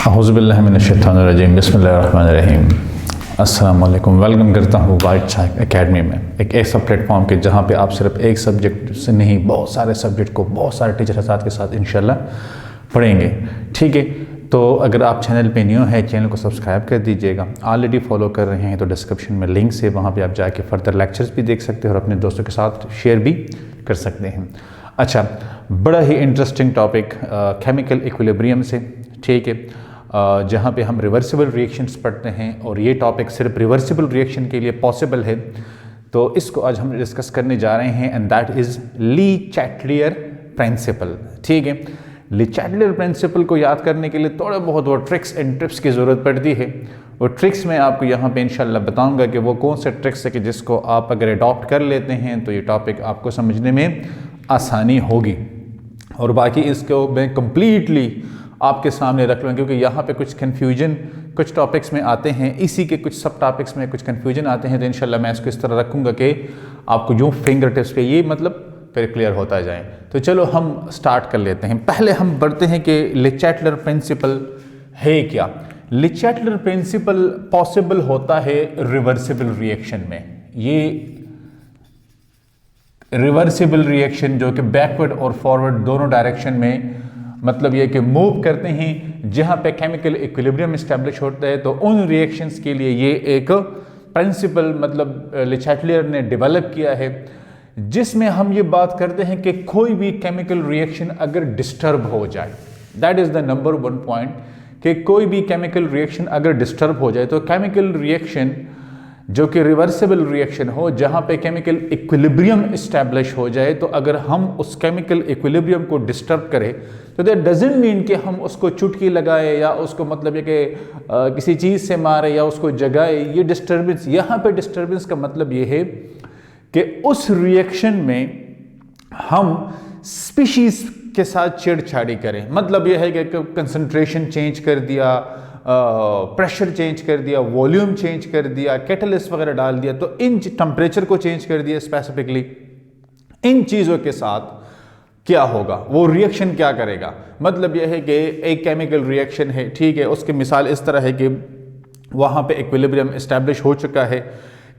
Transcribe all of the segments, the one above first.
औज़ुबिल्लाहि मिनश्शैतानिर्रजीम बिस्मिल्लाहिर्रहमानिर्रहीम। अस्सलाम वालेकुम। वेलकम करता हूँ वाइट चाक एकेडमी में, एक ऐसा प्लेटफॉर्म के जहाँ पे आप सिर्फ एक सब्जेक्ट से नहीं बहुत सारे सब्जेक्ट को बहुत सारे टीचर के साथ इंशाल्लाह पढ़ेंगे। ठीक है, तो अगर आप चैनल पे न्यू है चैनल को सब्सक्राइब कर दीजिएगा। ऑलरेडी फॉलो कर रहे हैं तो डिस्क्रिप्शन में लिंक से वहाँ पे आप जाके फर्दर लेक्चर्स भी देख सकते हैं और अपने दोस्तों के साथ शेयर भी कर सकते हैं। अच्छा, बड़ा ही इंटरेस्टिंग टॉपिक केमिकल इक्विलिब्रियम से, ठीक है, जहाँ पे हम रिवर्सिबल रिएक्शंस पढ़ते हैं और ये टॉपिक सिर्फ रिवर्सिबल रिएक्शन के लिए पॉसिबल है। तो इसको आज हम डिस्कस करने जा रहे हैं and that is Lee Chatelier principal. ठीक है, ली चैटलियर प्रिंसिपल को याद करने के लिए थोड़ा बहुत वो ट्रिक्स एंड टिप्स की ज़रूरत पड़ती है। वो ट्रिक्स मैं आपको यहाँ पे इंशाल्लाह बताऊँगा कि वो कौन से ट्रिक्स है कि जिसको आप अगर अडॉप्ट कर लेते हैं तो ये टॉपिक आपको समझने में आसानी होगी। और बाकी इसको मैं कम्प्लीटली आपके सामने रख लूँ क्योंकि यहाँ पे कुछ कन्फ्यूजन कुछ टॉपिक्स में आते हैं, इसी के कुछ सब टॉपिक्स में कुछ कन्फ्यूजन आते हैं। तो इंशाल्लाह मैं इसको इस तरह रखूँगा कि आपको यूँ फिंगर टिप्स पे ये मतलब फिर क्लियर होता जाए। तो चलो हम स्टार्ट कर लेते हैं। पहले हम बढ़ते हैं कि ली चैटलियर प्रिंसिपल है क्या। ली चैटलियर प्रिंसिपल पॉसिबल होता है रिवर्सिबल रिएक्शन में। ये रिवर्सिबल रिएक्शन जो कि बैकवर्ड और फॉरवर्ड दोनों डायरेक्शन में मतलब ये कि मूव करते हैं, जहाँ पे केमिकल इक्विलिब्रियम इस्टेब्लिश होता है, तो उन रिएक्शंस के लिए ये एक प्रिंसिपल मतलब ली चैटलियर ने डेवलप किया है, जिसमें हम ये बात करते हैं कि कोई भी केमिकल रिएक्शन अगर डिस्टर्ब हो जाए, that is the number one point, कि कोई भी केमिकल रिएक्शन अगर डिस्टर्ब हो जाए तो केमिकल रिएक्शन जो कि रिवर्सिबल रिएक्शन हो, जहाँ पे केमिकल इक्विलिब्रियम इस्टेब्लिश हो जाए, तो अगर हम उस केमिकल इक्विलिब्रियम को डिस्टर्ब करें तो दैट डजंट मीन कि हम उसको चुटकी लगाए या उसको मतलब ये कि किसी चीज़ से मारे या उसको जगाए। ये डिस्टर्बेंस, यहाँ पे डिस्टर्बेंस का मतलब ये है कि उस रिएक्शन में हम स्पीशीज़ के साथ छेड़छाड़ी करें। मतलब यह है कि कंसंट्रेशन चेंज कर दिया, प्रेशर चेंज कर दिया, वॉल्यूम चेंज कर दिया, कैटलिस्ट वगैरह डाल दिया, तो इन टेम्परेचर को चेंज कर दिया स्पेसिफिकली। इन चीज़ों के साथ क्या होगा, वो रिएक्शन क्या करेगा। मतलब यह है कि एक केमिकल रिएक्शन है, ठीक है, उसकी मिसाल इस तरह है कि वहाँ पे इक्विलिब्रियम इस्टेब्लिश हो चुका है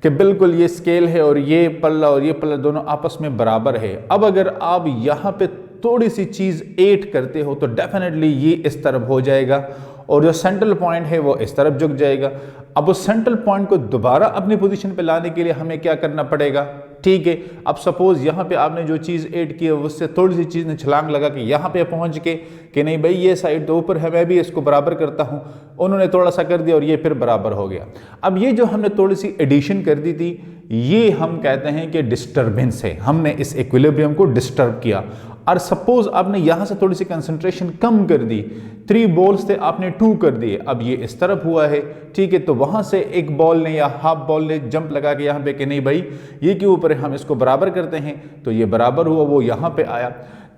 कि बिल्कुल ये स्केल है और ये पल्ला दोनों आपस में बराबर है। अब अगर आप यहाँ पे थोड़ी सी चीज़ ऐड करते हो तो डेफिनेटली ये इस तरफ हो जाएगा और जो सेंट्रल पॉइंट है वो इस तरफ झुक जाएगा। अब उस सेंट्रल पॉइंट को दोबारा अपनी पोजीशन पे लाने के लिए हमें क्या करना पड़ेगा, ठीक है। अब सपोज यहाँ पे आपने जो चीज़ ऐड की है उससे थोड़ी सी चीज़ ने छलांग लगा कि यहाँ पे पहुँच के कि नहीं भाई ये साइड तो ऊपर है, मैं भी इसको बराबर करता हूँ, उन्होंने थोड़ा सा कर दिया और ये फिर बराबर हो गया। अब ये जो हमने थोड़ी सी एडिशन कर दी थी, ये हम कहते हैं कि डिस्टर्बेंस है, हमने इस इक्विलिब्रियम को डिस्टर्ब किया। और सपोज आपने यहाँ से थोड़ी सी कंसंट्रेशन कम कर दी, 3 बॉल्स थे आपने 2 कर दिए, अब ये इस तरफ हुआ है, ठीक है। तो वहाँ से एक बॉल ने या हाफ बॉल ने जंप लगा के यहाँ पे कि नहीं भाई ये के ऊपर हम इसको बराबर करते हैं, तो ये बराबर हुआ, वो यहाँ पे आया।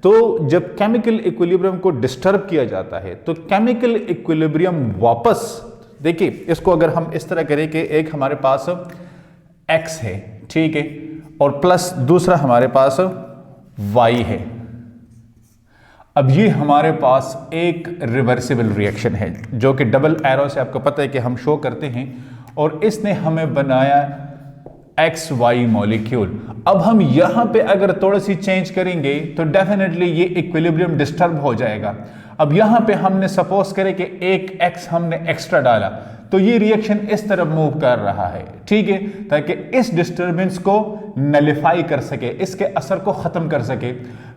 तो जब केमिकल इक्विलिब्रियम को डिस्टर्ब किया जाता है तो केमिकल इक्विलिब्रियम वापस, देखिए इसको अगर हम इस तरह करें कि एक हमारे पास x है, ठीक है, और प्लस दूसरा हमारे पास y है। अब ये हमारे पास एक रिवर्सिबल रिएक्शन है जो कि डबल एरो से आपको पता है कि हम शो करते हैं, और इसने हमें बनाया XY मॉलिक्यूल। अब हम यहाँ पे अगर थोड़ी सी चेंज करेंगे तो डेफिनेटली ये इक्विलिब्रियम डिस्टर्ब हो जाएगा। अब यहाँ पे हमने सपोज करें कि एक X हमने एक्स्ट्रा डाला तो ये रिएक्शन इस तरफ मूव कर रहा है, ठीक है, ताकि इस डिस्टर्बेंस को नलिफाई कर सके, इसके असर को ख़त्म कर सके।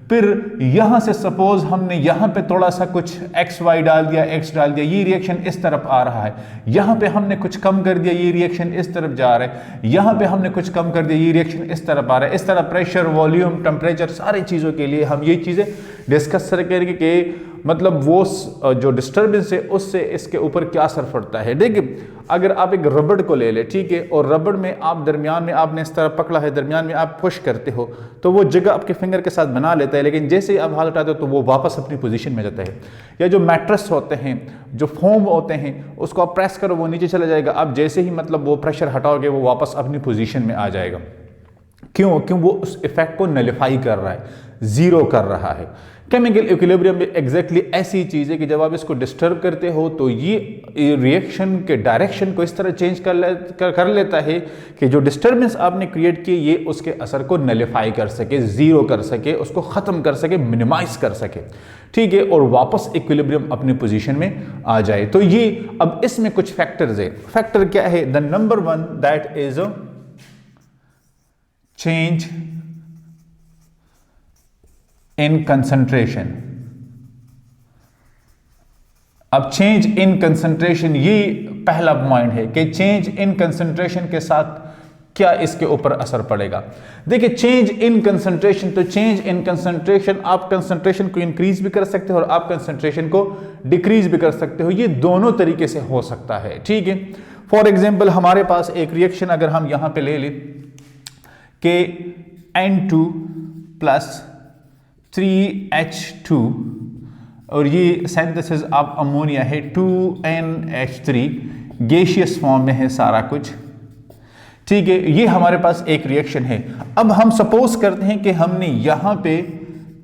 फिर यहाँ से सपोज हमने यहाँ पे थोड़ा सा कुछ XY डाल दिया, X डाल दिया, ये रिएक्शन इस तरफ आ रहा है। यहाँ पे हमने कुछ कम कर दिया, ये रिएक्शन इस तरफ जा रहा है। यहाँ पे हमने कुछ कम कर दिया, ये रिएक्शन इस तरफ आ रहा है। इस तरह प्रेशर, वॉल्यूम, टेम्परेचर, सारी चीज़ों के लिए हम ये चीज़ें डिस्कस करेंगे कि मतलब वो जो डिस्टर्बेंस है उससे इसके ऊपर क्या असर पड़ता है। देखिए अगर आप एक रबड़ को ले ले, ठीक है, और रबड़ में आप दरमियान में आपने इस तरह पकड़ा है, दरमियान में आप पुश करते हो तो वो जगह आपके फिंगर के साथ बना लेता है, लेकिन जैसे ही आप हाथ उठाते हो तो वो वापस अपनी पोजीशन में जाता है। या जो मैट्रेस होते हैं, जो फोम होते हैं, उसको आप प्रेस करो वो नीचे चला जाएगा, आप जैसे ही मतलब वो प्रेशर हटाओगे वो वापस अपनी पोजीशन में आ जाएगा। क्यों वो उस इफेक्ट को नलिफाई कर रहा है, जीरो कर रहा है। केमिकल इक्विलिब्रियम में एग्जैक्टली ऐसी चीज है कि जब आप इसको डिस्टर्ब करते हो तो ये रिएक्शन के डायरेक्शन को इस तरह चेंज कर लेता है कि जो डिस्टर्बेंस आपने क्रिएट की ये उसके असर को नलिफाई कर सके, जीरो कर सके, उसको खत्म कर सके, मिनिमाइज कर सके, ठीक है, और वापस इक्विलिब्रियम अपनी पोजीशन में आ जाए। तो ये अब इसमें कुछ फैक्टर्स है। फैक्टर क्या है? The number one that is change in concentration. अब चेंज इन कंसंट्रेशन ये पहला पॉइंट है कि चेंज इन कंसंट्रेशन के साथ क्या इसके ऊपर असर पड़ेगा। देखिए चेंज इन कंसंट्रेशन, तो चेंज इन कंसंट्रेशन आप कंसंट्रेशन को इंक्रीज भी कर सकते हो और आप कंसंट्रेशन को डिक्रीज भी कर सकते हो, ये दोनों तरीके से हो सकता है, ठीक है। फॉर एग्जांपल हमारे पास एक रिएक्शन अगर हम यहां पे ले लें कि N2 प्लस 3H2 और ये सिंथेसिस ऑफ अमोनिया है 2NH3, गैसियस फॉर्म में है सारा कुछ, ठीक है। ये हमारे पास एक रिएक्शन है। अब हम सपोज करते हैं कि हमने यहां पे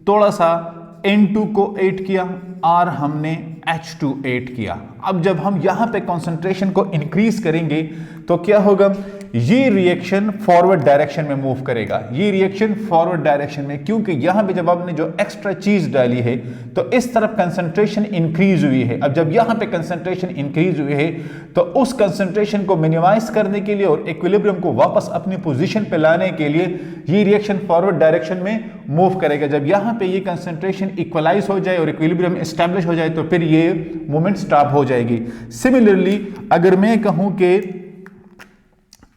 थोड़ा सा N2 को ऐड किया और हमने H2 ऐड किया। अब जब हम यहां पे कंसंट्रेशन को इंक्रीज करेंगे तो क्या होगा? ये रिएक्शन फॉरवर्ड डायरेक्शन में मूव करेगा, ये रिएक्शन फॉरवर्ड डायरेक्शन में, क्योंकि यहां पे जब आपने जो एक्स्ट्रा चीज डाली है तो इस तरफ कंसंट्रेशन इंक्रीज हुई है। अब जब यहां पे कंसंट्रेशन इंक्रीज हुई है तो उस कंसंट्रेशन को मिनिमाइज करने के लिए और इक्विलिब्रियम को वापस अपनी पोजीशन पे लाने के लिए ये रिएक्शन फॉरवर्ड डायरेक्शन में मूव करेगा। जब यहां पे ये कंसंट्रेशन इक्वलाइज हो जाए और इक्विलिब्रियम एस्टैब्लिश हो जाए तो फिर ये मूवमेंट स्टॉप हो जाएगी। सिमिलरली अगर मैं कहूं कि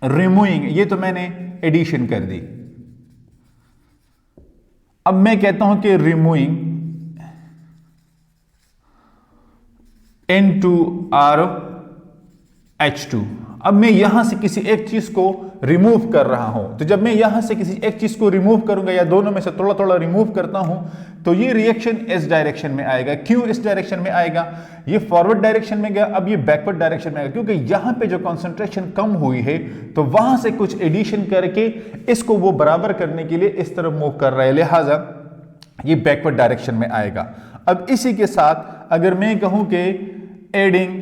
रिमूविंग, ये तो मैंने एडिशन कर दी, अब मैं कहता हूं कि रिमूविंग N2RH2। अब मैं यहां से किसी एक चीज को रिमूव कर रहा हूं, तो जब मैं यहां से किसी एक चीज को रिमूव करूंगा या दोनों में से थोड़ा थोड़ा रिमूव करता हूं तो ये रिएक्शन इस डायरेक्शन में आएगा। क्यों इस डायरेक्शन में आएगा? ये फॉरवर्ड डायरेक्शन में गया, अब ये बैकवर्ड डायरेक्शन में आएगा, क्योंकि यहां पे जो कंसंट्रेशन कम हुई है तो वहां से कुछ एडिशन करके इसको वो बराबर करने के लिए इस तरफ मूव कर रहा है, लिहाजा ये बैकवर्ड डायरेक्शन में आएगा। अब इसी के साथ अगर मैं कहूं कि एडिंग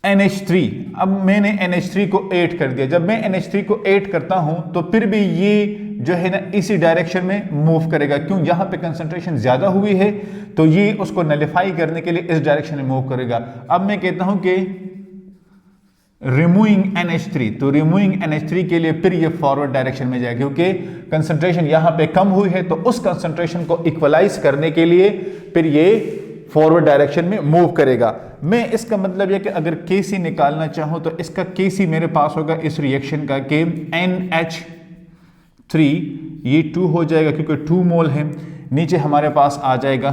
NH3, अब मैंने NH3 को ऐड कर दिया। जब मैं NH3 को ऐड करता हूं तो फिर भी ये जो है ना इसी डायरेक्शन में मूव करेगा। क्यों? यहां पे कंसंट्रेशन ज्यादा हुई है तो ये उसको नलिफाई करने के लिए इस डायरेक्शन में मूव करेगा। अब मैं कहता हूं कि रिमूविंग NH3, तो रिमूविंग NH3 के लिए फिर ये फॉरवर्ड डायरेक्शन में जाएगा, क्योंकि कंसंट्रेशन यहां पे कम हुई है तो उस कंसंट्रेशन को इक्वलाइज करने के लिए फिर ये फॉरवर्ड डायरेक्शन में मूव करेगा। मैं इसका मतलब यह कि अगर Kc निकालना चाहूं तो इसका Kc मेरे पास होगा इस रिएक्शन का कि NH3 ये 2 हो जाएगा क्योंकि 2 मोल है, नीचे हमारे पास आ जाएगा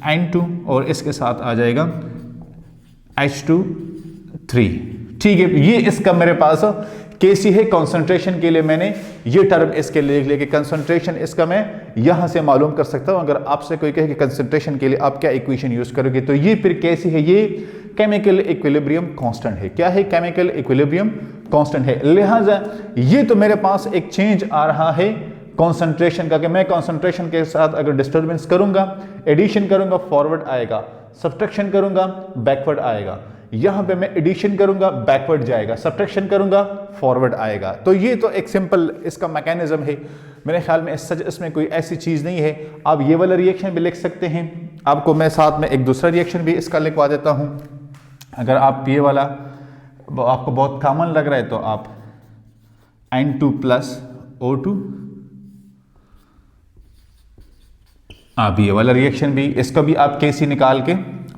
N2 और इसके साथ आ जाएगा H2 ठीक है। ये इसका मेरे पास Kc है। कंसंट्रेशन के लिए मैंने ये टर्म इसके लिए लिख लिया कि कंसंट्रेशन इसका मैं यहां से मालूम कर सकता हूं। अगर आपसे कोई कहे कि कंसंट्रेशन के लिए आप क्या इक्वेशन यूज करोगे तो ये फिर Kc है, ये केमिकल इक्विलिब्रियम कांस्टेंट है। क्या है? केमिकल इक्विलिब्रियम कांस्टेंट है। लिहाजा ये तो मेरे पास एक चेंज आ रहा है कंसंट्रेशन का कि मैं कंसंट्रेशन के साथ अगर डिस्टर्बेंस करूंगा, एडिशन करूंगा, फॉरवर्ड आएगा, सब्ट्रैक्शन करूंगा, बैकवर्ड आएगा। यहां पे मैं एडिशन करूंगा, बैकवर्ड जाएगा, सब्ट्रैक्शन करूंगा, फॉरवर्ड आएगा। तो ये तो एक सिंपल इसका मैकेनिज्म है। मेरे ख्याल में इसमें कोई ऐसी चीज नहीं है। आप ये वाला रिएक्शन भी लिख सकते हैं। आपको मैं साथ में एक दूसरा रिएक्शन भी इसका लिखवा देता हूं। अगर आप ये वाला आपको बहुत कॉमन लग रहा है तो आप N2 प्लस O2, आप ये वाला रिएक्शन भी, इसका भी आप Kc निकाल के,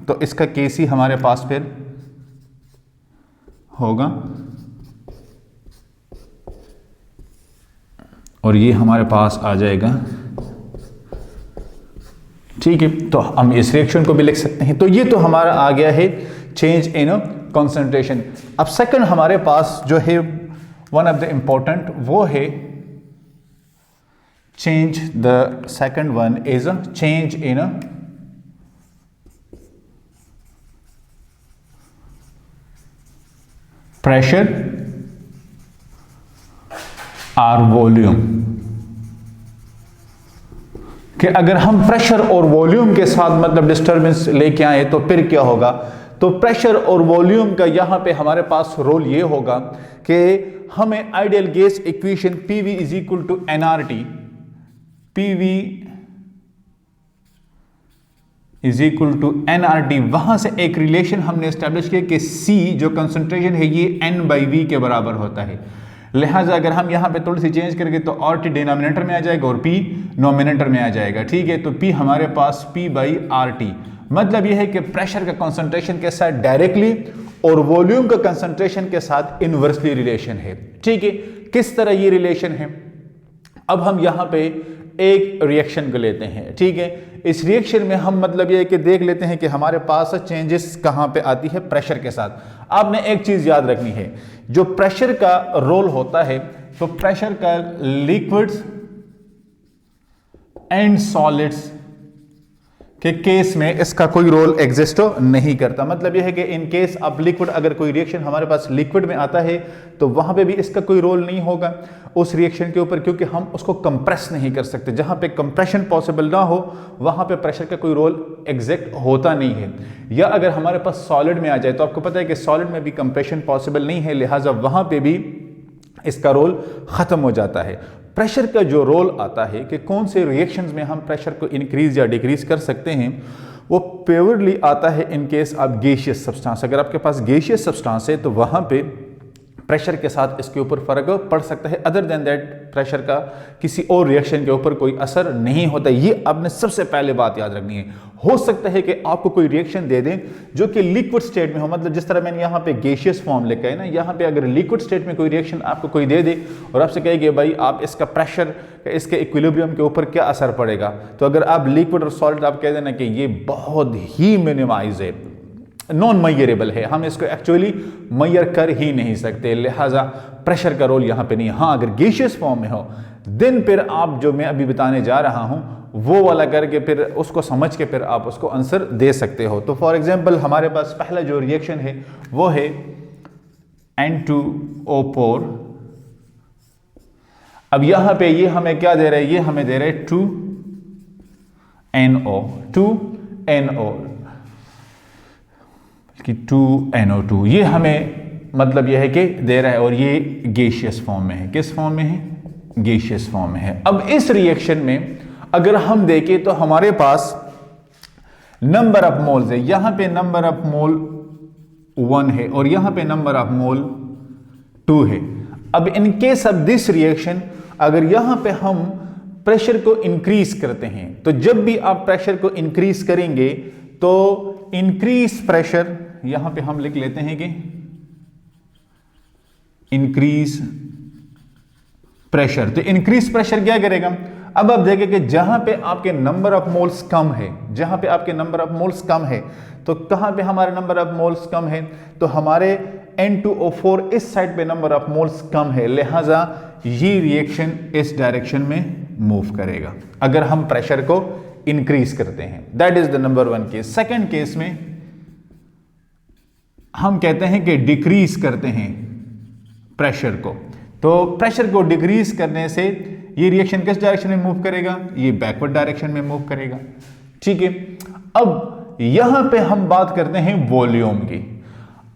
तो इसका Kc हमारे पास फिर होगा और ये हमारे पास आ जाएगा, ठीक है। तो हम इस रिएक्शन को भी लिख सकते हैं। तो ये तो हमारा आ गया है चेंज इन कंसंट्रेशन। अब सेकंड हमारे पास जो है वन ऑफ द इंपॉर्टेंट वो है change, the second one is a change in a pressure or volume, कि अगर हम प्रेशर और वॉल्यूम के साथ मतलब डिस्टरबेंस लेके आए तो फिर क्या होगा। तो प्रेशर और वॉल्यूम का यहां पे हमारे पास रोल ये होगा कि हमें ideal gas equation PV is equal to NRT, PV is equal to NRT, वहां से एक रिलेशन हमने एस्टेब्लिश किया कि C जो कंसंट्रेशन है ये N/V के बराबर होता है। लिहाजा अगर हम यहां पे थोड़ी सी चेंज करेंगे तो RT डिनोमिनेटर में आ जाएगा और P नोमिनेटर में आ जाएगा। ठीक है, तो P हमारे पास P/RT, मतलब यह है कि प्रेशर का कंसंट्रेशन के साथ डायरेक्टली और वॉल्यूम का कंसंट्रेशन के साथ इनवर्सली रिलेशन है। ठीक है, किस तरह ये रिलेशन है, अब हम यहां पे एक रिएक्शन को लेते हैं। ठीक है, इस रिएक्शन में हम मतलब ये है कि देख लेते हैं कि हमारे पास चेंजेस कहां पे आती है प्रेशर के साथ। आपने एक चीज याद रखनी है, जो प्रेशर का रोल होता है तो प्रेशर का लिक्विड्स एंड सॉलिड्स के केस में इसका कोई रोल एग्जिस्ट नहीं करता। मतलब यह है कि इन केस अब लिक्विड, अगर कोई रिएक्शन हमारे पास लिक्विड में आता है तो वहां पे भी इसका कोई रोल नहीं होगा उस रिएक्शन के ऊपर, क्योंकि हम उसको कंप्रेस नहीं कर सकते। जहां पे कंप्रेशन पॉसिबल ना हो वहां पे प्रेशर का कोई रोल एग्जैक्ट होता नहीं है। या अगर हमारे पास सॉलिड में आ जाए तो आपको पता है कि सॉलिड में भी कंप्रेशन पॉसिबल नहीं है, लिहाजा वहां पे भी इसका रोल खत्म हो जाता है। प्रेशर का जो रोल आता है कि कौन से रिएक्शंस में हम प्रेशर को इंक्रीज या डिक्रीज कर सकते हैं, वो प्योरली आता है इन केस ऑफ गैसियस सब्सटेंस। अगर आपके पास गैसियस सब्सटेंस है तो वहां पे प्रेशर के साथ इसके ऊपर फर्क पड़ सकता है। अदर देन दैट प्रेशर का किसी और रिएक्शन के ऊपर कोई असर नहीं होता। ये आपने सबसे पहले बात याद रखनी है। हो सकता है कि आपको कोई रिएक्शन दे दें जो कि लिक्विड स्टेट में हो, मतलब जिस तरह मैंने यहाँ पे गैसियस फॉर्म लिखा है ना, यहाँ पे अगर लिक्विड स्टेट में कोई रिएक्शन आपको कोई दे दे और आपसे कहे कि भाई आप इसका प्रेशर, इसके इक्विलिब्रियम के ऊपर क्या असर पड़ेगा, तो अगर आप लिक्विड और सॉलिड आप कह देना कि ये बहुत ही मिनिमाइज है, नॉन मैयरेबल है, हम इसको एक्चुअली मैयर कर ही नहीं सकते, लिहाजा प्रेशर का रोल यहां पे नहीं। हाँ, अगर गैसियस फॉर्म में हो देन फिर आप जो मैं अभी बताने जा रहा हूं वो वाला करके फिर उसको समझ के फिर आप उसको आंसर दे सकते हो। तो फॉर एग्जांपल हमारे पास पहला जो रिएक्शन है वो है N2O4। अब यहां पे ये हमें क्या दे रहा है, ये हमें दे रहा है 2NO कि 2NO2, ये हमें मतलब यह है कि दे रहा है और ये गैसियस फॉर्म में है। किस फॉर्म में है? गैसियस फॉर्म में है। अब इस रिएक्शन में अगर हम देखें तो हमारे पास नंबर ऑफ मोल्स है, यहां पे नंबर ऑफ मोल 1 है और यहां पे नंबर ऑफ मोल 2 है। अब इन केस ऑफ दिस रिएक्शन अगर यहां पे हम प्रेशर को इंक्रीज करते हैं, तो जब भी आप प्रेशर को इंक्रीज करेंगे तो इंक्रीज प्रेशर, यहां पे हम लिख लेते हैं कि इंक्रीज प्रेशर, तो इंक्रीज प्रेशर क्या करेगा, अब आप देखें कि जहां पे आपके नंबर ऑफ मोल्स कम है, जहां पे आपके नंबर ऑफ मोल्स कम है, तो कहां पे हमारे नंबर ऑफ मोल्स कम है, तो हमारे N2O4 इस साइड पे नंबर ऑफ मोल्स कम है, लिहाजा ये रिएक्शन इस डायरेक्शन में मूव करेगा अगर हम प्रेशर को इंक्रीज करते हैं। That is the number 1 case. Second case में हम कहते हैं कि डिक्रीज करते हैं प्रेशर को, तो प्रेशर को डिक्रीज करने से ये रिएक्शन किस डायरेक्शन में मूव करेगा, ये बैकवर्ड डायरेक्शन में मूव करेगा। ठीक है, अब यहां पे हम बात करते हैं वॉल्यूम की।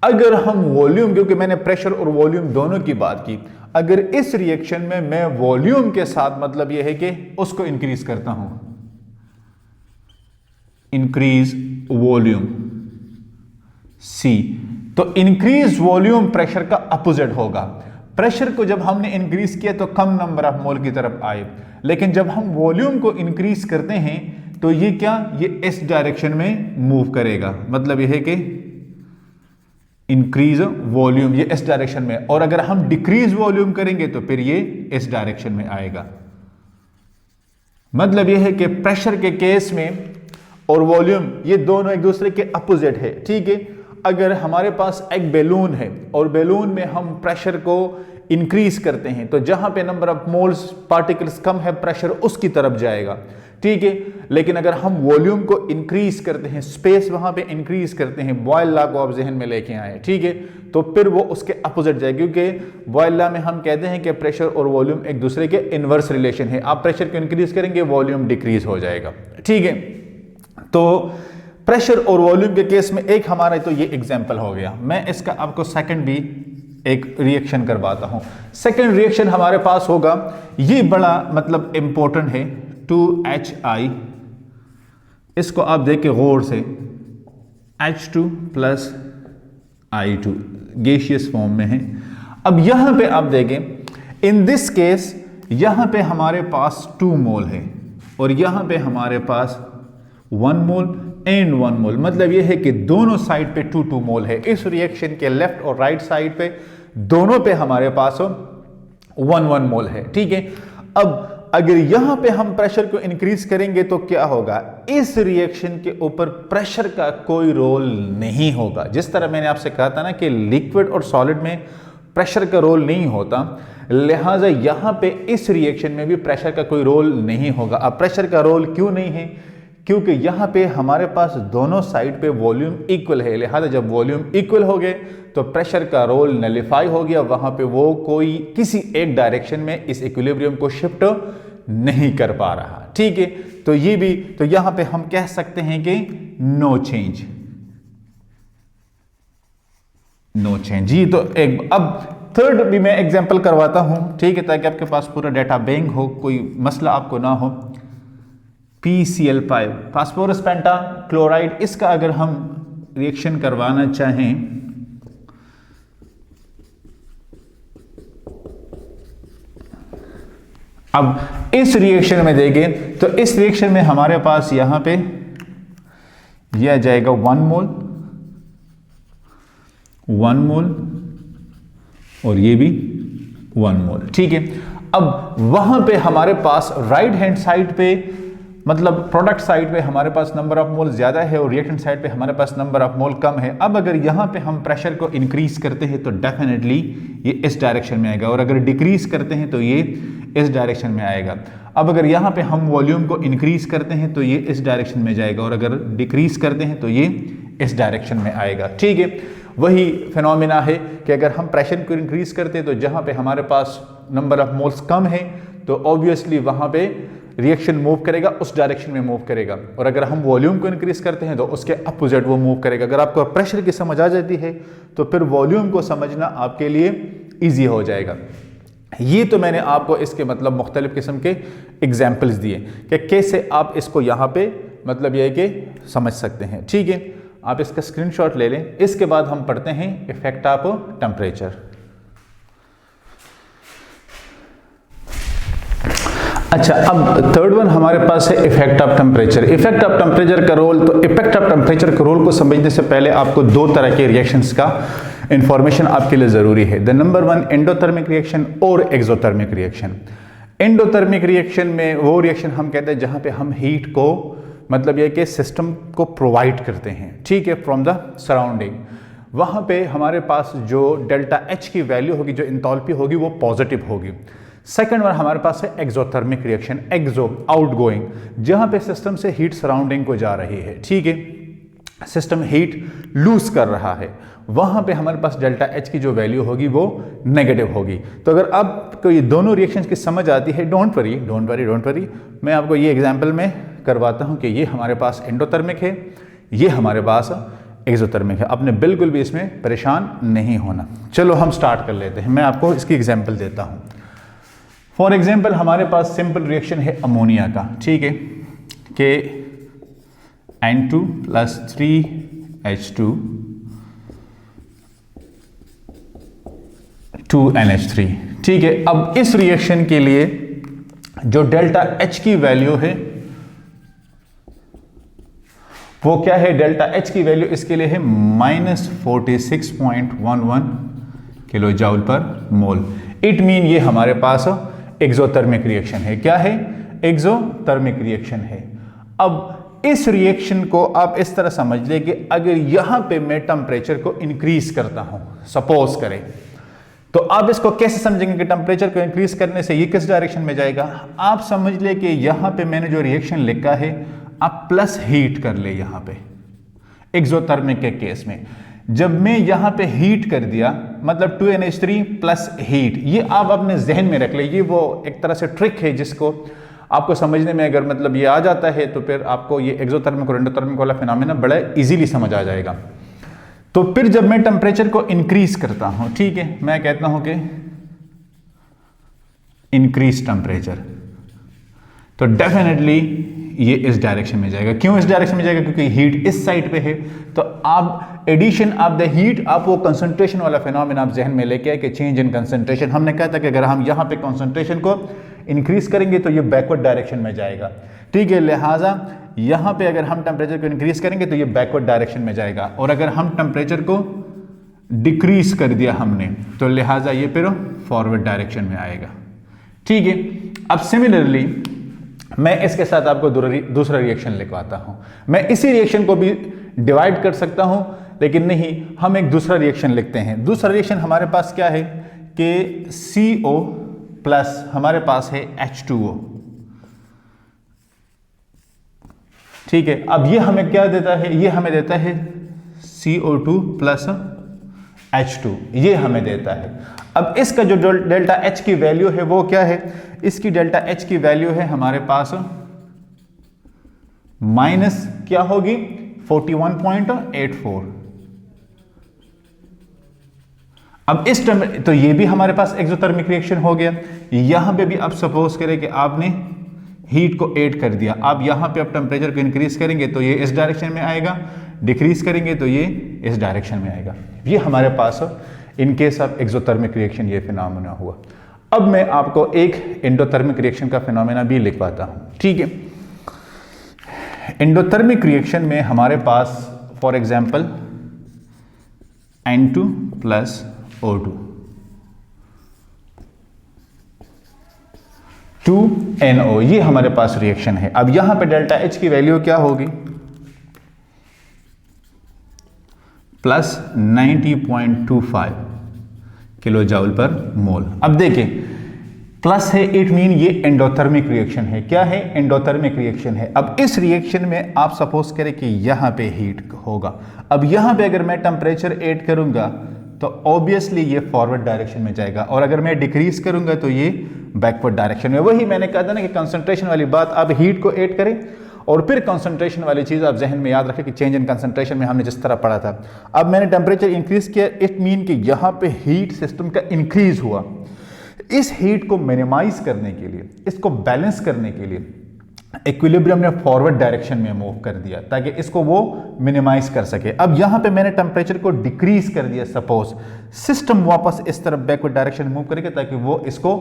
अगर हम वॉल्यूम, क्योंकि मैंने प्रेशर और वॉल्यूम दोनों की बात की, अगर इस रिएक्शन में मैं वॉल्यूम के साथ मतलब यह है कि उसको इंक्रीज करता हूं, इंक्रीज वॉल्यूम C, तो इंक्रीज वॉल्यूम प्रेशर का अपोजिट होगा। प्रेशर को जब हमने इंक्रीज किया तो कम नंबर ऑफ मोल की तरफ आए, लेकिन जब हम वॉल्यूम को इंक्रीज करते हैं तो ये क्या, ये इस डायरेक्शन में मूव करेगा, मतलब यह है कि इंक्रीज वॉल्यूम ये इस डायरेक्शन में, और अगर हम डिक्रीज वॉल्यूम करेंगे तो फिर ये इस डायरेक्शन में आएगा। मतलब यह है कि प्रेशर के केस में और वॉल्यूम ये दोनों एक दूसरे के अपोजिट है। ठीक है, अगर हमारे पास एक बैलून है और बैलून में हम प्रेशर को इंक्रीज करते हैं तो जहां पे नंबर ऑफ मोल्स पार्टिकल्स कम है प्रेशर उसकी तरफ जाएगा, ठीक है। लेकिन अगर हम वॉल्यूम को इंक्रीज करते हैं, स्पेस वहां पे इंक्रीज करते हैं, बॉयल लॉ को आप जहन में लेके आए, ठीक है, तो फिर वो उसके अपोजिट जाएगा, क्योंकि बॉयल लॉ में हम कहते हैं कि प्रेशर और वॉल्यूम एक दूसरे के इनवर्स रिलेशन है। आप प्रेशर को इंक्रीज करेंगे वॉल्यूम डिक्रीज हो जाएगा, ठीक है। तो प्रेशर और वॉल्यूम के केस में एक हमारा तो ये एग्जांपल हो गया। मैं इसका आपको सेकंड भी एक रिएक्शन करवाता हूं। सेकंड रिएक्शन हमारे पास होगा, ये बड़ा मतलब इंपॉर्टेंट है, 2HI, इसको आप देखिए गौर से, H2 plus I2 gaseous form में है। अब यहां पे आप देखें, इन दिस केस यहां पे हमारे पास 2 मोल है और यहां पे हमारे पास 1 मोल एंड 1 मोल, मतलब यह है कि दोनों साइड पे 2 मोल है। इस रिएक्शन के लेफ्ट और राइट साइड पे दोनों पे हमारे पास 1 मोल है, ठीक है। अब अगर यहां पे हम प्रेशर को इंक्रीज करेंगे तो क्या होगा, इस रिएक्शन के ऊपर प्रेशर का कोई रोल नहीं होगा। जिस तरह मैंने आपसे कहा था ना कि लिक्विड और सॉलिड में प्रेशर का रोल नहीं होता, लिहाजा यहां पे इस रिएक्शन में भी प्रेशर का कोई रोल नहीं होगा। अब प्रेशर का रोल क्यों नहीं है, क्योंकि यहां पे हमारे पास दोनों साइड पे वॉल्यूम इक्वल है, लिहाजा जब वॉल्यूम इक्वल हो गए तो प्रेशर का रोल नलिफाई हो गया, वहां पे वो कोई किसी एक डायरेक्शन में इस इक्विलिब्रियम को शिफ्ट नहीं कर पा रहा, ठीक है। तो ये भी, तो यहां पे हम कह सकते हैं कि नो चेंज, नो चेंज। ये तो एक, अब थर्ड भी मैं एग्जांपल करवाता हूं, ठीक है, ताकि आपके पास पूरा डेटा बैंक हो, कोई मसला आपको ना हो। PCl5 फास्फोरस पेंटा क्लोराइड, इसका अगर हम रिएक्शन करवाना चाहें, अब इस रिएक्शन में देखें तो इस रिएक्शन में हमारे पास यहां पे यह जाएगा 1 मोल, 1 मोल और ये भी 1 मोल, ठीक है। अब वहां पे हमारे पास राइट हैंड साइड पे, मतलब प्रोडक्ट साइड पे हमारे पास नंबर ऑफ मोल ज्यादा है और रिएक्टेंट साइड पे हमारे पास नंबर ऑफ मोल कम है। अब अगर यहां पे हम प्रेशर को इंक्रीज करते हैं तो डेफिनेटली ये इस डायरेक्शन में आएगा, और अगर डिक्रीज करते हैं तो ये इस डायरेक्शन में आएगा। अब अगर यहां पे हम वॉल्यूम को इंक्रीज करते हैं तो ये इस डायरेक्शन में जाएगा, और अगर डिक्रीज करते हैं तो ये इस डायरेक्शन में आएगा, ठीक है। वही फिनोमिना है कि अगर हम प्रेशर को इंक्रीज करते हैं तो जहां पे हमारे पास नंबर ऑफ मोल्स कम है तो ऑब्वियसली वहां पे रिएक्शन मूव करेगा, उस डायरेक्शन में मूव करेगा, और अगर हम वॉल्यूम को इंक्रीज करते हैं तो उसके अपोजिट वो मूव करेगा। अगर आपको प्रेशर की समझ आ जाती है तो फिर वॉल्यूम को समझना आपके लिए ईजी हो जाएगा। ये तो मैंने आपको इसके मतलब मुख्तलिफ किस्म के एग्जाम्पल्स दिए कि कैसे आप इसको यहाँ पे मतलब यह कि समझ सकते हैं, ठीक है। आप इसका स्क्रीनशॉट ले लें। इसके बाद हम पढ़ते हैं इफेक्ट ऑफ टेम्परेचर। अच्छा, अब थर्ड वन हमारे पास है effect of temperature. Effect of temperature का रोल, तो इफेक्ट ऑफ टेम्परेचर के रोल को समझने से पहले आपको 2 तरह के रिएक्शंस का इंफॉर्मेशन आपके लिए जरूरी है। द नंबर 1 एंडोथर्मिक रिएक्शन और एक्सोथर्मिक रिएक्शन। एंडोथर्मिक रिएक्शन में वो रिएक्शन हम कहते हैं जहां पे हम हीट को मतलब यह कि सिस्टम को प्रोवाइड करते हैं, ठीक है, फ्रॉम द सराउंडिंग। वहां पे हमारे पास जो डेल्टा H की वैल्यू होगी, जो इंथैल्पी होगी, वो पॉजिटिव होगी। सेकंड वन हमारे पास है एक्सोथर्मिक रिएक्शन, एक्सो आउटगोइंग, जहां पे सिस्टम से हीट सराउंडिंग को जा रही है, ठीक है, सिस्टम हीट लूज कर रहा है, वहां पे हमारे पास डेल्टा H की जो वैल्यू होगी वो नेगेटिव होगी। तो अगर आपको ये दोनों रिएक्शंस की समझ आती है, डोंट वरी, मैं आपको ये एग्जांपल में करवाता हूं कि ये हमारे पास एंडोथर्मिक है, ये हमारे पास एक्सोथर्मिक है। आपने बिल्कुल भी इसमें परेशान नहीं होना। चलो हम स्टार्ट कर लेते हैं, मैं आपको इसकी एग्जाम्पल देता हूं। फॉर एग्जाम्पल हमारे पास सिंपल रिएक्शन है अमोनिया का, ठीक है, कि N2 प्लस 3H2 2NH3, ठीक है। अब इस रिएक्शन के लिए जो डेल्टा H की वैल्यू है वो क्या है, डेल्टा H की वैल्यू इसके लिए है -46.11 किलो जूल पर मोल। इट मीन ये हमारे पास एक्सोथर्मिक रिएक्शन है। क्या है, एक्सोथर्मिक रिएक्शन है। अब इस रिएक्शन को आप इस तरह समझ लें कि अगर यहां पे मैं टेम्परेचर को इंक्रीज करता हूं, सपोज करें तो आप इसको कैसे समझेंगे कि टेम्परेचर को इंक्रीज करने से ये किस डायरेक्शन में जाएगा? आप समझ ले कि यहां पे मैंने जो रिएक्शन लिखा है आप प्लस हीट कर ले। यहां पे एक्सोथर्मिक के केस में जब मैं यहां पे हीट कर दिया मतलब 2NH3 प्लस हीट, ये आप अपने जहन में रख ले। ये वो एक तरह से ट्रिक है जिसको आपको समझने में अगर मतलब ये आ जाता है तो फिर आपको ये एक्सोथर्मिक और एंडोथर्मिक वाला फिनोमेना बड़ा इजीली समझ आ जाएगा। तो फिर जब मैं टेम्परेचर को इंक्रीज करता हूं, ठीक है, मैं कहता हूं कि इंक्रीज टेम्परेचर, तो डेफिनेटली ये इस डायरेक्शन में जाएगा। क्यों इस डायरेक्शन में जाएगा? क्योंकि हीट इस साइड पे है। तो आप एडिशन ऑफ द हीट, आप वो कंसंट्रेशन वाला फिनोमेना आप जहन में लेके आए कि चेंज इन कंसंट्रेशन। हमने कहा था कि अगर हम यहां पे कंसंट्रेशन को इंक्रीज करेंगे तो ये बैकवर्ड डायरेक्शन में जाएगा, ठीक है। लिहाजा यहां पे अगर हम टेम्परेचर को इंक्रीज करेंगे तो ये बैकवर्ड डायरेक्शन में जाएगा, और अगर हम टेम्परेचर को डिक्रीज कर दिया हमने तो लिहाजा ये फिर फॉरवर्ड डायरेक्शन में आएगा, ठीक है। अब सिमिलरली मैं इसके साथ आपको दूसरा रिएक्शन लिखवाता हूं। मैं इसी रिएक्शन को भी डिवाइड कर सकता हूं, लेकिन नहीं, हम एक दूसरा रिएक्शन लिखते हैं। दूसरा रिएक्शन हमारे पास क्या है कि CO प्लस हमारे पास है H2O, ठीक है। अब ये हमें क्या देता है? ये हमें देता है CO2 प्लस H2, ये हमें देता है। अब इसका जो डेल्टा H की वैल्यू है वो क्या है? इसकी डेल्टा H की वैल्यू है हमारे पास माइनस क्या होगी 41.84। अब इस टर्म तो ये भी हमारे पास एक्सोथर्मिक रिएक्शन हो गया। यहां पे भी अब सपोज करें कि आपने हीट को ऐड कर दिया, आप यहां पे अब टेम्परेचर को इंक्रीज करेंगे तो ये इस डायरेक्शन में आएगा, डिक्रीज करेंगे तो ये इस डायरेक्शन में आएगा। ये हमारे पास in case of exothermic reaction ये फिनोमेना हुआ। अब मैं आपको एक एंडोथर्मिक रिएक्शन का फिनोमेना भी लिखवाता हूं, ठीक है। एंडोथर्मिक रिएक्शन में हमारे पास for example N2 plus O2 2NO, ये हमारे पास रिएक्शन है। अब यहां पे डेल्टा H की वैल्यू क्या होगी? प्लस 90.25 किलो जूल पर मोल। अब देखें प्लस है, इट मीन ये एंडोथर्मिक रिएक्शन है। क्या है? एंडोथर्मिक रिएक्शन है। अब इस रिएक्शन में आप सपोज करें कि यहां पे हीट होगा। अब यहां पे अगर मैं टेम्परेचर ऐड करूंगा तो ऑब्वियसली ये फॉरवर्ड डायरेक्शन में जाएगा, और अगर मैं डिक्रीज करूंगा तो ये बैकवर्ड डायरेक्शन में। वही मैंने कहा था ना कि कंसंट्रेशन वाली बात, आप हीट को ऐड करें और फिर कंसंट्रेशन वाली चीज आप जहन में याद रखें कि चेंज इन कंसंट्रेशन में हमने जिस तरह पढ़ा था। अब मैंने टेम्परेचर इंक्रीज किया, इट मीन कि यहां पे हीट सिस्टम का इंक्रीज हुआ। इस हीट को मिनिमाइज करने के लिए, इसको बैलेंस करने के लिए इक्विलिब्रियम ने फॉरवर्ड डायरेक्शन में मूव कर दिया ताकि इसको वो मिनिमाइज कर सके। अब यहां पे मैंने टेम्परेचर को डिक्रीज कर दिया, सपोज सिस्टम वापस इस तरफ बैकवर्ड डायरेक्शन में मूव करेगा ताकि वो इसको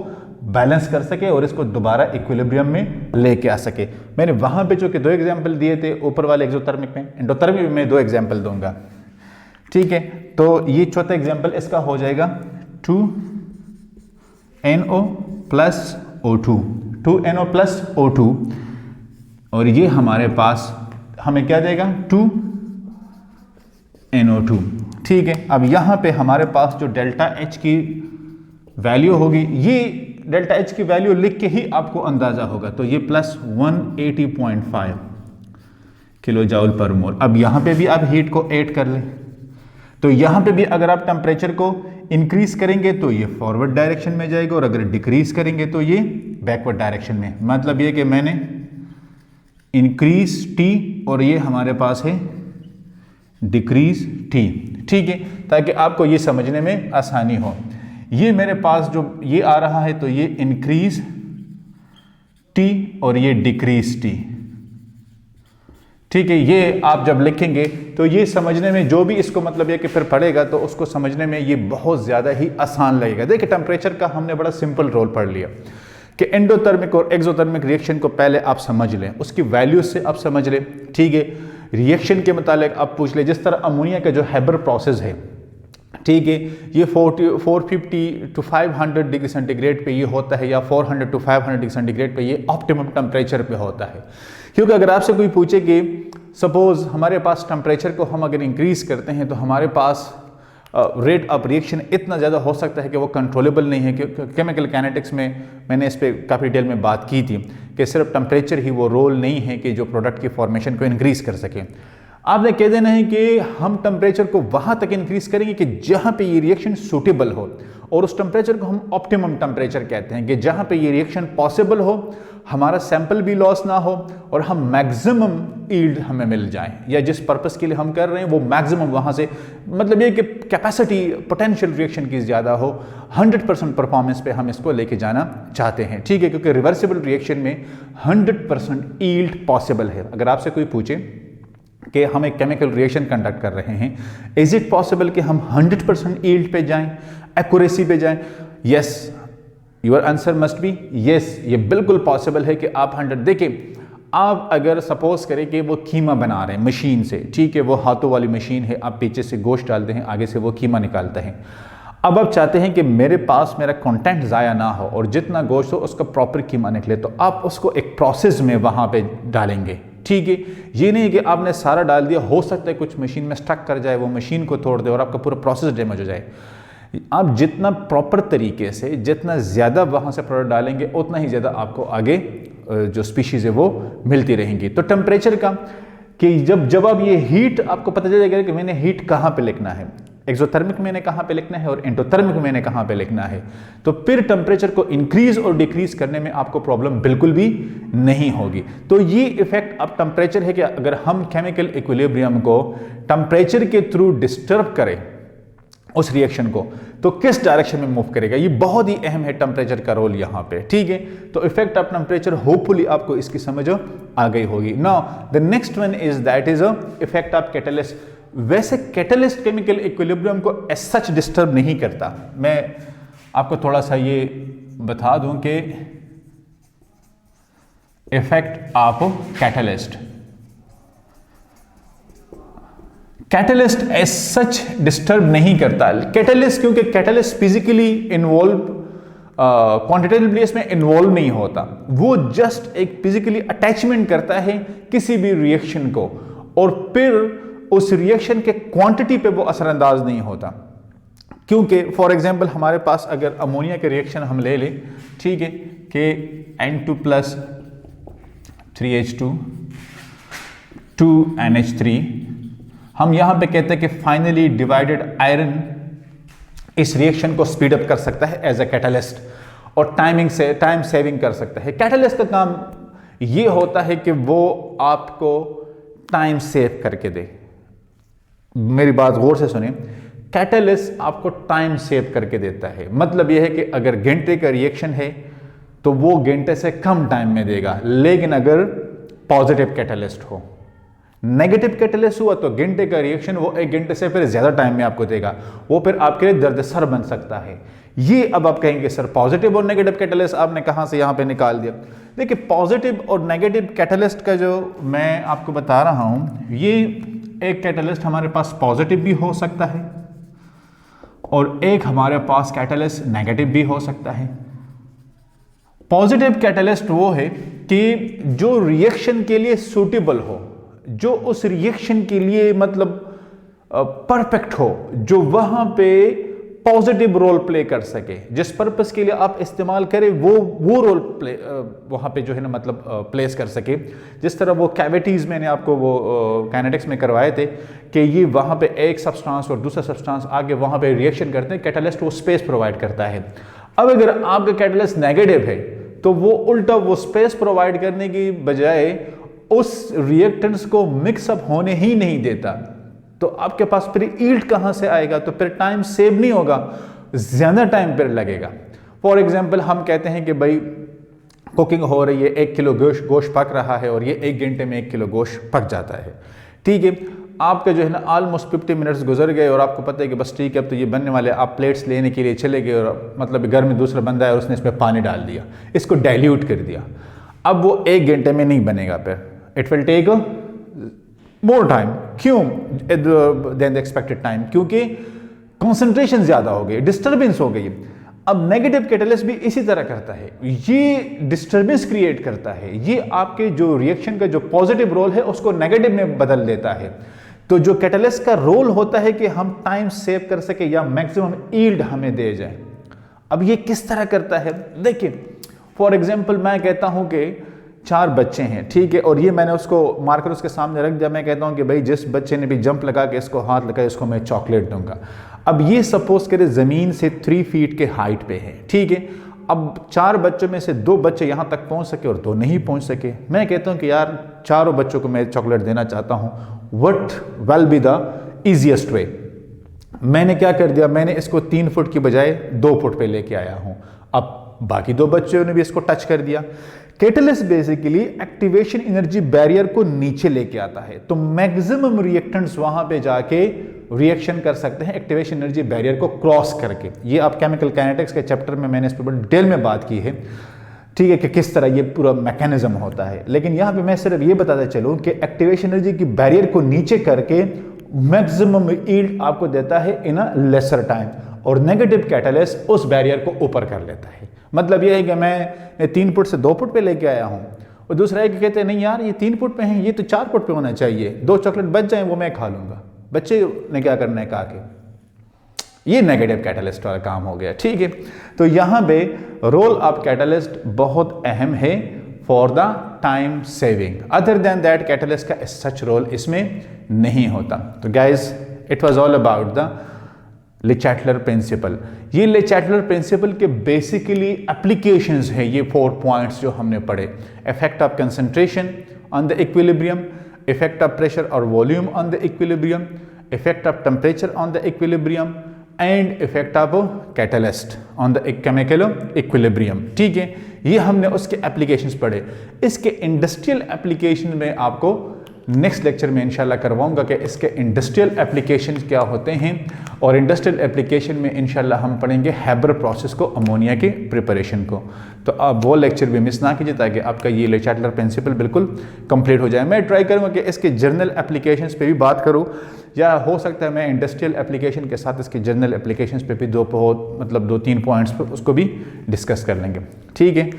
बैलेंस कर सके और इसको दोबारा इक्विलिब्रियम में लेके आ सके। मैंने वहां पे जो कि 2 एग्जांपल दिए थे, ऊपर वाले एक्सोथर्मिक में, एंडोथर्मिक में मैं 2 एग्जांपल दूंगा, ठीक है। तो ये चौथा एग्जांपल इसका हो जाएगा 2NO plus O2, 2NO plus O2, और ये हमारे पास हमें क्या देगा 2NO2, ठीक है। अब यहां पे हमारे पास जो डेल्टा H की वैल्यू होगी, ये डेल्टा H की वैल्यू लिख के ही आपको अंदाजा होगा, तो ये प्लस 180.5 किलो जूल पर मोल। अब यहां पे भी आप हीट को ऐड कर लें, तो यहां पे भी अगर आप टेम्परेचर को इंक्रीज करेंगे तो ये फॉरवर्ड डायरेक्शन में जाएगा, और अगर डिक्रीज करेंगे तो ये बैकवर्ड डायरेक्शन में। मतलब ये कि मैंने इंक्रीज T और ये हमारे पास है डिक्रीज T, ठीक है, ताकि आपको ये समझने में आसानी हो। ये मेरे पास जो ये आ रहा है तो ये इंक्रीज T और ये डिक्रीज T, ठीक है। ये आप जब लिखेंगे तो ये समझने में, जो भी इसको मतलब ये कि फिर पढ़ेगा तो उसको समझने में ये बहुत ज़्यादा ही आसान लगेगा। देखिए टेम्परेचर का हमने बड़ा सिंपल रोल पढ़ लिया कि एंडोथर्मिक और एक्सोथर्मिक रिएक्शन को पहले आप समझ लें, उसकी वैल्यूज से आप समझ लें, ठीक है। रिएक्शन के मुतालिक आप पूछ लें, जिस तरह अमोनिया का जो हैबर प्रोसेस है, ठीक है, ये 450 to 500 डिग्री सेंटीग्रेड पे ये होता है, या 400 to 500 डिग्री सेंटीग्रेड पे ये ऑप्टिमम टेम्परेचर पे होता है। क्योंकि अगर आपसे कोई पूछे कि सपोज हमारे पास टेम्परेचर को हम अगर इंक्रीज करते हैं तो हमारे पास रेट ऑफ रिएक्शन इतना ज़्यादा हो सकता है कि वो कंट्रोलेबल नहीं है। केमिकल काइनेटिक्स में मैंने इस पर काफ़ी डिटेल में बात की थी कि सिर्फ टेम्परेचर ही वो रोल नहीं है कि जो प्रोडक्ट की फॉर्मेशन को इंक्रीज़ कर सके। आपने कह देना है कि हम टेम्परेचर को वहाँ तक इंक्रीज़ करेंगे कि जहाँ पे ये रिएक्शन सूटेबल हो, और उस टेम्परेचर को हम ऑप्टिमम टेम्परेचर कहते हैं कि जहाँ पे ये रिएक्शन पॉसिबल हो, हमारा सैंपल भी लॉस ना हो और हम मैक्सिमम ईल्ड हमें मिल जाए, या जिस पर्पस के लिए हम कर रहे हैं वो मैक्सिमम वहाँ से, मतलब ये कि कैपेसिटी पोटेंशियल रिएक्शन की ज़्यादा हो, 100% परफॉर्मेंस पे हम इसको लेके जाना चाहते हैं। ठीक है, क्योंकि रिवर्सिबल रिएक्शन में 100% ईल्ड पॉसिबल है। अगर आपसे कोई पूछे कि हम एक केमिकल रिएक्शन कंडक्ट कर रहे हैं, इज इट पॉसिबल कि हम 100% ईल्ड पे जाएं, एक्यूरेसी पे जाएं? Yes, your answer must be yes, ये बिल्कुल पॉसिबल है कि आप 100। देखिए, आप अगर सपोज करें कि वो कीमा बना रहे हैं मशीन से, ठीक है, वो हाथों वाली मशीन है, आप पीछे से गोश्त डालते हैं, आगे से वो कीमा निकालते हैं। अब आप चाहते हैं कि मेरे पास मेरा कंटेंट ज़ाया ना हो और जितना गोश्त हो उसका प्रॉपर कीमा निकले, तो आप उसको एक प्रोसेस में वहाँ पे डालेंगे। ठीक है, ये नहीं कि आपने सारा डाल दिया, हो सकता है कुछ मशीन में स्टक कर जाए, वो मशीन को तोड़ दे और आपका पूरा प्रोसेस डैमेज हो जाए। आप जितना प्रॉपर तरीके से, जितना ज़्यादा वहाँ से प्रोडक्ट डालेंगे, उतना ही ज़्यादा आपको आगे जो स्पीशीज़ है वो मिलती रहेंगी। तो टेम्परेचर का कि जब आप ये हीट, आपको पता चल जाएगा कि मैंने हीट कहाँ पे लिखना है, एक्सोथर्मिक मैंने कहाँ पे लिखना है और एंडोथर्मिक मैंने कहाँ पे लिखना है, तो फिर टेम्परेचर को इंक्रीज और डिक्रीज करने में आपको प्रॉब्लम बिल्कुल भी नहीं होगी। तो ये इफेक्ट अब टेम्परेचर है कि अगर हम केमिकल इक्विलिब्रियम को टेम्परेचर के थ्रू डिस्टर्ब करें उस रिएक्शन को, तो किस डायरेक्शन में मूव करेगा, ये बहुत ही अहम है टेम्परेचर का रोल यहाँ पे। ठीक है, तो इफेक्ट ऑफ टेम्परेचर, होपफुली आपको इसकी समझ आ गई होगी। Now the next one is that is effect of catalyst. वैसे कैटलिस्ट केमिकल इक्विलिब्रियम को एज सच डिस्टर्ब नहीं करता। मैं आपको थोड़ा सा ये बता दूं कि effect of catalyst, catalyst as such disturb नहीं करता। कैटलिस्ट, क्योंकि कैटलिस्ट फिजिकली इन्वॉल्व, क्वांटिटेटिवली इसमें इन्वॉल्व नहीं होता, वो जस्ट एक फिजिकली अटैचमेंट करता है किसी भी रिएक्शन को, और फिर उस रिएक्शन के क्वांटिटी पे वो असरअंदाज नहीं होता। क्योंकि फॉर एग्जांपल हमारे पास अगर अमोनिया के रिएक्शन हम ले लें, ठीक है, कि N2+ 3H2 2NH3, हम यहां पे कहते हैं कि फाइनली डिवाइडेड आयरन इस रिएक्शन को स्पीड अप कर सकता है एज ए कैटलिस्ट, और टाइम सेविंग कर सकता है। कैटलिस्ट का काम ये होता है कि वो आपको टाइम सेव करके दे। मेरी बात गौर से सुनिए, कैटलिस्ट आपको टाइम सेव करके देता है। मतलब यह है कि अगर घंटे का रिएक्शन है तो वो घंटे से कम टाइम में देगा, लेकिन अगर पॉजिटिव कैटलिस्ट हो, नेगेटिव कैटलिस्ट हुआ तो घंटे का रिएक्शन वो 1 घंटे से फिर ज्यादा टाइम में आपको देगा, वो फिर आपके लिए दर्दसर बन सकता है। ये अब आप कहेंगे सर पॉजिटिव और नेगेटिव कैटलिस्ट आपने कहां से यहां पे निकाल दिया। देखिए, पॉजिटिव और नेगेटिव कैटलिस्ट का जो मैं आपको बता रहा हूं, ये एक कैटलिस्ट हमारे पास पॉजिटिव भी हो सकता है और एक हमारे पास कैटलिस्ट नेगेटिव भी हो सकता है। पॉजिटिव कैटलिस्ट वो है कि जो रिएक्शन के लिए सूटेबल हो, जो उस रिएक्शन के लिए मतलब परफेक्ट हो, जो वहां पे पॉजिटिव रोल प्ले कर सके, जिस पर्पस के लिए आप इस्तेमाल करें वो रोल प्ले वहां पे जो है ना मतलब प्लेस कर सके। जिस तरह वो कैविटीज मैंने आपको वो काइनेटिक्स में करवाए थे कि ये वहां पे एक सब्सटेंस और दूसरा सब्सटेंस आगे वहां पे रिएक्शन करते हैं, कैटलिस्ट वो स्पेस प्रोवाइड करता है। अब अगर आपका कैटलिस्ट नेगेटिव है तो वो उल्टा वो स्पेस प्रोवाइड करने की बजाय उस रिएक्टेंट्स को मिक्सअप होने ही नहीं देता, तो आपके पास फिर ईल्ड कहां से आएगा, तो फिर टाइम सेव नहीं होगा, ज्यादा टाइम फिर लगेगा। फॉर एग्जांपल हम कहते हैं कि भाई कुकिंग हो रही है, 1 किलो गोश्त पक रहा है और ये 1 घंटे में 1 किलो गोश्त पक जाता है। ठीक है, आपका जो है ना ऑलमोस्ट 50 मिनट्स गुजर गए और आपको पता है कि बस ठीक है अब तो ये बनने वाले, आप प्लेट्स लेने के लिए चले गए और मतलब घर में दूसरा बंदा है और उसने इसमें पानी डाल दिया, इसको डाइल्यूट कर दिया। अब वो 1 घंटे में नहीं बनेगा, फिर it will take more time. क्यों देन द एक्सपेक्टेड टाइम? क्योंकि कंसंट्रेशन ज्यादा हो गई, डिस्टर्बेंस हो गई। अब नेगेटिव कैटलिस्ट भी इसी तरह करता है, ये डिस्टर्बेंस क्रिएट करता है, ये आपके जो रिएक्शन का जो पॉजिटिव रोल है उसको नेगेटिव में बदल देता है। तो जो कैटलिस्ट का रोल होता है कि हम टाइम सेव कर सके या मैक्सिमम यील्ड हमें दे जाए। अब ये किस तरह करता है, देखिए फॉर एग्जांपल मैं कहता हूं कि 4 बच्चे हैं, ठीक है, और ये मैंने उसको मार्कर उसके सामने रख दिया। मैं कहता हूं कि भाई जिस बच्चे ने भी जंप लगा के इसको हाथ लगाए इसको मैं चॉकलेट दूंगा। अब ये सपोज करे ज़मीन से 3 फीट के हाइट पे है, ठीक है। अब 4 बच्चों में से 2 बच्चे यहाँ तक पहुँच सके और 2 नहीं पहुँच सके। मैं कहता हूँ कि यार चारों बच्चों को मैं चॉकलेट देना चाहता हूँ, what will be the easiest way. मैंने क्या कर दिया, मैंने इसको 3 फुट की बजाय 2 फुट पे लेके आया हूँ। अब बाकी 2 बच्चों ने भी इसको टच कर दिया। Catalyst basically activation energy barrier को नीचे लेके आता है, तो मैक्सिमम रिएक्टेंट्स वहां पे जाके रिएक्शन कर सकते हैं एक्टिवेशन एनर्जी बैरियर को क्रॉस करके। ये आप केमिकल काइनेटिक्स के चैप्टर में मैंने इस पर डिटेल में बात की है, ठीक है, कि किस तरह ये पूरा मैकेनिज्म होता है। लेकिन यहाँ पे मैं सिर्फ ये बताता चलूँ कि एक्टिवेशन एनर्जी की बैरियर को नीचे करके मैक्सिमम यील्ड आपको देता है इन अ लेसर टाइम, और नेगेटिव कैटलिस्ट उस बैरियर को ऊपर कर लेता है। मतलब ये है कि मैं 3 फुट से 2 फुट पे लेके आया हूँ, और दूसरा है कि कहते हैं नहीं यार ये 3 फुट पे हैं, ये तो 4 फुट पे होना चाहिए, 2 चॉकलेट बच जाए वो मैं खा लूँगा। बच्चे ने क्या करना है खा के, ये नेगेटिव कैटलिस्ट वाला काम हो गया, ठीक है। तो यहाँ पे रोल ऑफ कैटलिस्ट बहुत अहम है for the time saving. Other than that catalyst का सच रोल इसमें नहीं होता। तो guys it was all about the Le Chatelier principle. ये ले चैटलर प्रिंसिपल के बेसिकली एप्लीकेशंस है ये 4 पॉइंट्स जो हमने पढ़े। Effect of concentration on the equilibrium, effect of pressure और volume on the equilibrium, effect of temperature on the equilibrium and effect of catalyst on the chemical equilibrium, ठीक है। ये हमने उसके एप्लीकेशंस पढ़े। इसके इंडस्ट्रियल एप्लीकेशन में आपको नेक्स्ट लेक्चर में इंशाल्लाह करवाऊंगा कि इसके इंडस्ट्रियल एप्लीकेशन क्या होते हैं, और इंडस्ट्रियल एप्लीकेशन में इंशाल्लाह हम पढ़ेंगे हैबर प्रोसेस को, अमोनिया के प्रिपरेशन को। तो आप वो लेक्चर भी मिस ना कीजिए ताकि आपका ये ले चैटलर प्रिंसिपल बिल्कुल कंप्लीट हो जाए। मैं ट्राई करूँगा कि इसके जर्नल एप्लीकेशंस पे भी बात करूँ, या हो सकता है मैं इंडस्ट्रियल एप्लीकेशन के साथ इसके जर्नल एप्लीकेशंस पे भी 2-3 पॉइंट्स पर उसको भी डिस्कस कर लेंगे, ठीक है।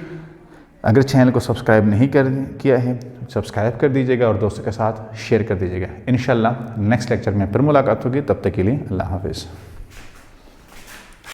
अगर चैनल को सब्सक्राइब नहीं किया है सब्सक्राइब कर दीजिएगा और दोस्तों के साथ शेयर कर दीजिएगा। इंशाल्लाह नेक्स्ट लेक्चर में फिर मुलाकात होगी, तब तक के लिए अल्लाह हाफिज़।